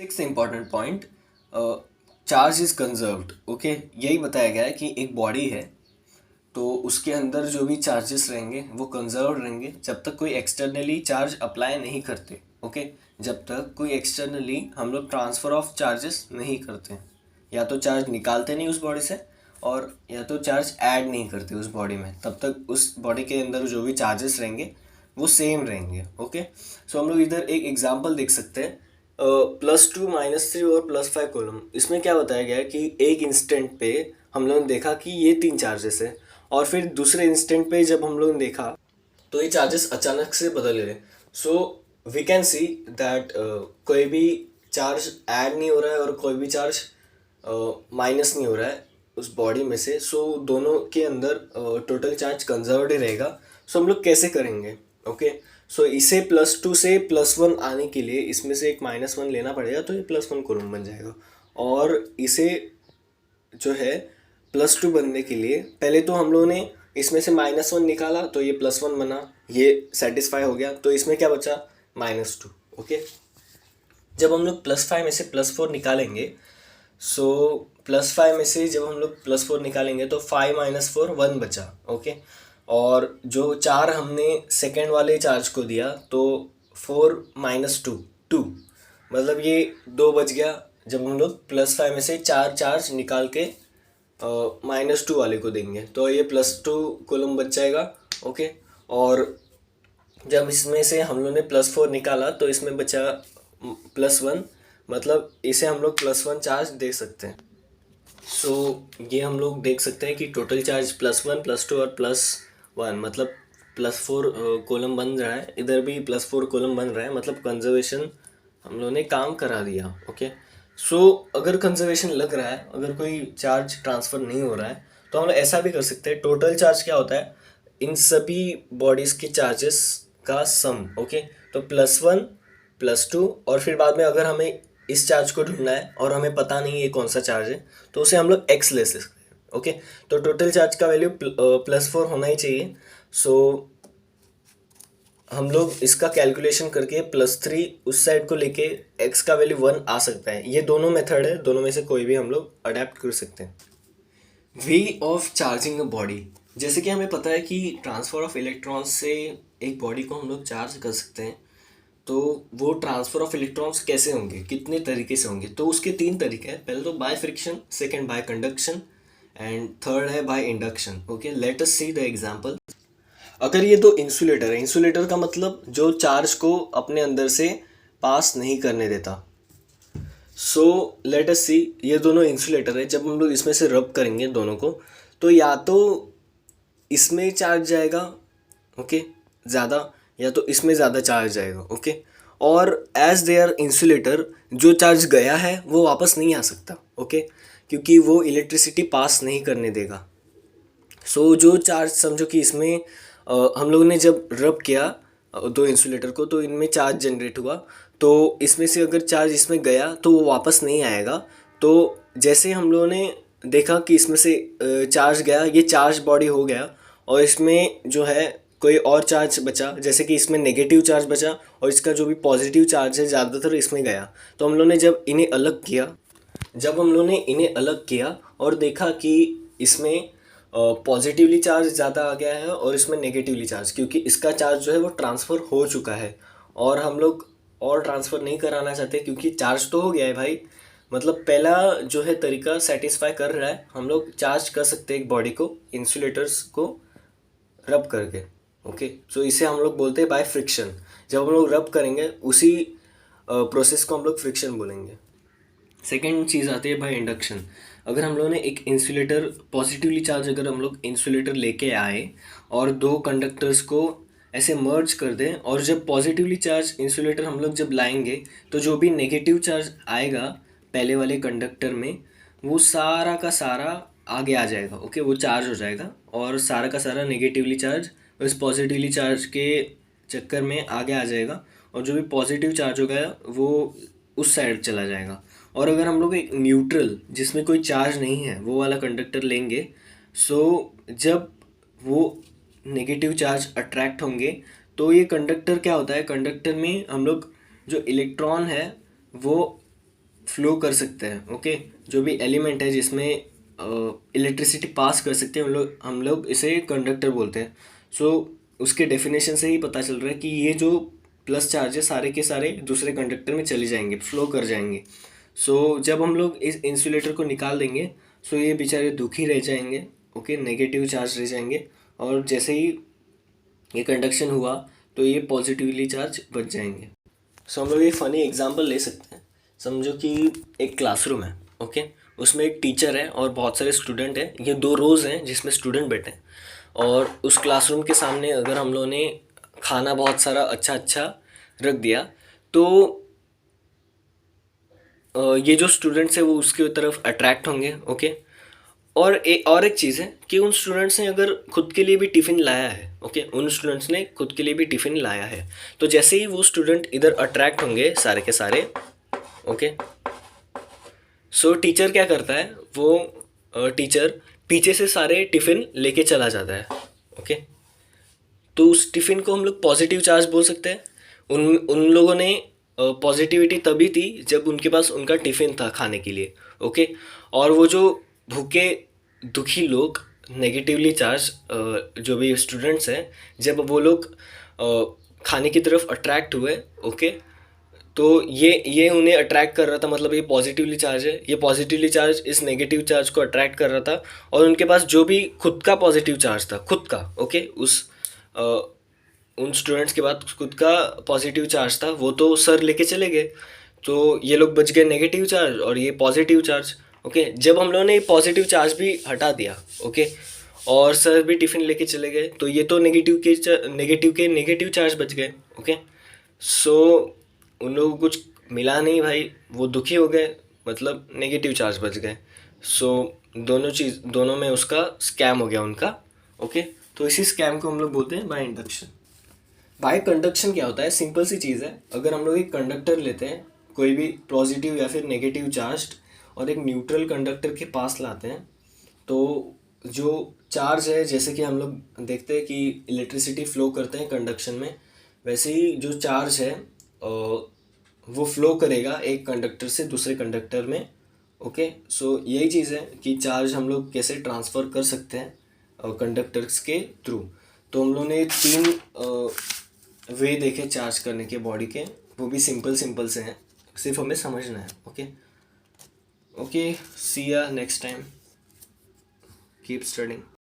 Six important point, charge is conserved. Okay, यही बताया गया है कि एक बॉडी है तो उसके अंदर जो भी चार्जेस रहेंगे वो कंजर्व रहेंगे जब तक कोई एक्सटर्नली चार्ज अप्लाई नहीं करते। ओके, जब तक कोई एक्सटर्नली हम लोग ट्रांसफ़र ऑफ चार्जेस नहीं करते, या तो चार्ज निकालते नहीं उस बॉडी से और या तो चार्ज ऐड नहीं करते उस बॉडी में, तब तक उस बॉडी के अंदर जो भी चार्जेस रहेंगे वो सेम रहेंगे। ओके, सो हम लोग इधर एक एग्जांपल देख सकते हैं, +2 -3 और +5 कॉलम। इसमें क्या बताया गया है कि एक इंस्टेंट पे हम लोगों ने देखा कि ये 3 चार्जेस है और फिर दूसरे इंस्टेंट पे जब हम लोगों ने देखा तो ये चार्जेस अचानक से बदल गए। So we can see that कोई भी चार्ज ऐड नहीं हो रहा है और कोई भी चार्ज माइनस नहीं हो रहा है उस बॉडी में से। सो दोनों के अंदर टोटल चार्ज कंजर्व्ड ही रहेगा। सो हम लोग कैसे करेंगे? ओके, सो इसे +2 से +1 आने के लिए इसमें से एक -1 लेना पड़ेगा, तो ये +1 कॉलम बन जाएगा। और इसे जो है +2 बनने के लिए पहले तो हम लोगों ने इसमें से -1 निकाला तो ये +1 बना, ये सेटिस्फाई हो गया। तो इसमें क्या बचा? -2। ओके, जब हम लोग +5 में से +4 निकालेंगे, सो +5 में से जब हम लोग +4 निकालेंगे तो 5 - 4 1 बचा। ओके, और जो 4 हमने सेकेंड वाले चार्ज को दिया तो 4 - 2 2, मतलब ये 2 बच गया। जब हम लोग +5 में से 4 चार्ज निकाल के -2 वाले को देंगे तो ये +2 कॉलम बच जाएगा। ओके, और जब इसमें से हम लोग ने +4 निकाला तो इसमें बचा +1, मतलब इसे हम लोग +1 चार्ज दे सकते हैं। सो ये हम लोग देख सकते हैं कि टोटल चार्ज +1 +2 और +1, मतलब +4 कॉलम बन रहा है। इधर भी +4 कॉलम बन रहा है, मतलब कंजर्वेशन हम लोगों ने काम करा दिया। ओके, सो अगर कंजर्वेशन लग रहा है, अगर कोई चार्ज ट्रांसफ़र नहीं हो रहा है, तो हम लोग ऐसा भी कर सकते हैं। टोटल चार्ज क्या होता है? इन सभी बॉडीज़ के चार्जेस का सम। ओके, तो +1 +2 और फिर बाद में अगर हमें इस चार्ज को ढूंढना है और हमें पता नहीं ये कौन सा चार्ज है तो उसे हम लोग x ले सकते हैं। ओके, तो टोटल चार्ज का वैल्यू +4 होना ही चाहिए। सो हम लोग इसका कैलकुलेशन करके +3 उस साइड को लेके x का वैल्यू 1 आ सकता है। ये दोनों मेथड है, दोनों में से कोई भी हम लोग अडेप्ट कर सकते हैं। Way of charging a body, जैसे कि हमें पता है कि ट्रांसफ़र ऑफ इलेक्ट्रॉन्स से एक बॉडी को हम लोग चार्ज कर सकते हैं। तो वो ट्रांसफ़र ऑफ इलेक्ट्रॉन्स कैसे होंगे, कितने तरीके से होंगे? तो उसके 3 तरीके हैं। पहले तो by friction, second by conduction and third है by induction. Okay, let us see the example. अगर ये दो इंसुलेटर है, इंसुलेटर का मतलब जो चार्ज को अपने अंदर से पास नहीं करने देता। सो लेट अस सी, ये दोनों इंसुलेटर है। जब हम लोग इसमें से रब करेंगे दोनों को, तो या तो इसमें चार्ज जाएगा, ओके, ज़्यादा, या तो इसमें ज़्यादा चार्ज जाएगा। ओके, और एज देयर इंसुलेटर जो चार्ज गया है वो वापस नहीं आ सकता। ओके, क्योंकि वो इलेक्ट्रिसिटी पास नहीं करने देगा। सो जो चार्ज समझो कि इसमें हम लोगों ने जब रब किया दो इंसुलेटर को तो इनमें चार्ज जनरेट हुआ, तो इसमें से अगर चार्ज इसमें गया तो वो वापस नहीं आएगा। तो जैसे हम लोगों ने देखा कि इसमें से चार्ज गया, ये चार्ज बॉडी हो गया, और इसमें जो है कोई और चार्ज बचा, जैसे कि इसमें नेगेटिव चार्ज बचा और इसका जो भी पॉजिटिव चार्ज है ज़्यादातर इसमें गया। तो हम लोगों ने जब इन्हें अलग किया, और देखा कि इसमें पॉजिटिवली चार्ज ज़्यादा आ गया है और इसमें नेगेटिवली चार्ज, क्योंकि इसका चार्ज जो है वो ट्रांसफ़र हो चुका है और हम लोग और ट्रांसफ़र नहीं कराना चाहते क्योंकि चार्ज तो हो गया है भाई। मतलब पहला जो है तरीका सेटिस्फाई कर रहा है, हम लोग चार्ज कर सकते हैं एक बॉडी को इंसुलेटर्स को रब करके। ओके, सो इसे हम लोग बोलते हैं बाय फ्रिक्शन। जब हम लोग रब करेंगे उसी प्रोसेस को हम लोग फ्रिक्शन बोलेंगे। सेकेंड चीज़ आती है बाय इंडक्शन। अगर हम लोगों ने एक इंसुलेटर पॉजिटिवली चार्ज, अगर हम लोग इंसुलेटर लेके आए और दो कंडक्टर्स को ऐसे मर्ज कर दें, और जब पॉजिटिवली चार्ज इंसुलेटर हम लोग जब लाएंगे तो जो भी नेगेटिव चार्ज आएगा पहले वाले कंडक्टर में वो सारा का सारा आगे आ जाएगा। ओके, वो चार्ज हो जाएगा और सारा का सारा नेगेटिवली चार्ज उस पॉजिटिवली चार्ज के चक्कर में आगे आ जाएगा, और जो भी पॉजिटिव चार्ज हो गया वो उस साइड चला जाएगा। और अगर हम लोग एक न्यूट्रल जिसमें कोई चार्ज नहीं है वो वाला कंडक्टर लेंगे, सो जब वो नेगेटिव चार्ज अट्रैक्ट होंगे तो ये कंडक्टर क्या होता है, कंडक्टर में हम लोग जो इलेक्ट्रॉन है वो फ्लो कर सकते हैं, ओके। जो भी एलिमेंट है जिसमें इलेक्ट्रिसिटी पास कर सकते हैं हम लोग इसे कंडक्टर बोलते हैं। सो उसके डेफिनेशन से ही पता चल रहा है कि ये जो प्लस चार्ज है सारे के सारे दूसरे कंडक्टर में चले जाएंगे, फ्लो कर जाएंगे। सो जब हम लोग इस इंसुलेटर को निकाल देंगे, सो ये बेचारे दुखी रह जाएंगे, ओके, नेगेटिव चार्ज रह जाएंगे। और जैसे ही ये कंडक्शन हुआ तो ये पॉजिटिवली चार्ज बच जाएंगे। सो हम लोग एक फ़नी एग्जांपल ले सकते हैं। समझो कि एक क्लासरूम है, ओके। उसमें एक टीचर है और बहुत सारे स्टूडेंट हैं। ये दो रोज़ हैं जिसमें स्टूडेंट बैठे हैं। और उस क्लासरूम के सामने अगर हम लोगों ने खाना बहुत सारा अच्छा अच्छा रख दिया, तो ये जो स्टूडेंट्स हैं वो उसकी तरफ अट्रैक्ट होंगे, ओके। और एक चीज़ है कि उन स्टूडेंट्स ने अगर खुद के लिए भी टिफ़िन लाया है, ओके, उन स्टूडेंट्स ने खुद के लिए भी टिफ़िन लाया है, तो जैसे ही वो स्टूडेंट इधर अट्रैक्ट होंगे सारे के सारे, ओके। सो टीचर क्या करता है, वो टीचर पीछे से सारे टिफ़िन लेके चला जाता है, ओके। तो उस टिफ़िन को हम लोग पॉजिटिव चार्ज बोल सकते हैं। उन उन लोगों ने पॉजिटिविटी तभी थी जब उनके पास उनका टिफ़िन था खाने के लिए, ओके। और वो जो भूखे दुखी लोग, नेगेटिवली चार्ज जो भी स्टूडेंट्स हैं, जब वो लोग खाने की तरफ अट्रैक्ट हुए, ओके, तो ये उन्हें अट्रैक्ट कर रहा था, मतलब ये पॉजिटिवली चार्ज है, ये पॉजिटिवली चार्ज इस नेगेटिव चार्ज को अट्रैक्ट कर रहा था। और उनके पास जो भी खुद का पॉजिटिव चार्ज था, खुद का, ओके, अ, उन स्टूडेंट्स के बाद खुद का पॉजिटिव चार्ज था, वो तो सर लेके चले गए। तो ये लोग बच गए नेगेटिव चार्ज और ये पॉजिटिव चार्ज, ओके। जब हम लोगों ने पॉजिटिव चार्ज भी हटा दिया, ओके, और सर भी टिफ़िन लेके चले गए, तो ये तो नेगेटिव चार्ज बच गए, ओके। सो उन लोगों को कुछ मिला नहीं भाई, वो दुखी हो गए, मतलब नेगेटिव चार्ज बच गए। सो दोनों में उसका स्कैम हो गया उनका, ओके। तो इसी स्कैम को हम लोग बोलते हैं बाय इंडक्शन। बाय कंडक्शन क्या होता है, सिंपल सी चीज़ है। अगर हम लोग एक कंडक्टर लेते हैं, कोई भी पॉजिटिव या फिर नेगेटिव चार्ज, और एक न्यूट्रल कंडक्टर के पास लाते हैं, तो जो चार्ज है, जैसे कि हम लोग देखते हैं कि इलेक्ट्रिसिटी फ्लो करते हैं कंडक्शन में, वैसे ही जो चार्ज है वो फ्लो करेगा एक कंडक्टर से दूसरे कंडक्टर में, ओके। सो यही चीज़ है कि चार्ज हम लोग कैसे ट्रांसफ़र कर सकते हैं कंडक्टर्स के थ्रू। तो हम लोगों ने 3 वे देखे चार्ज करने के बॉडी के, वो भी सिंपल से हैं, सिर्फ हमें समझना है, ओके। ओके, सी या नेक्स्ट टाइम, कीप स्टडिंग।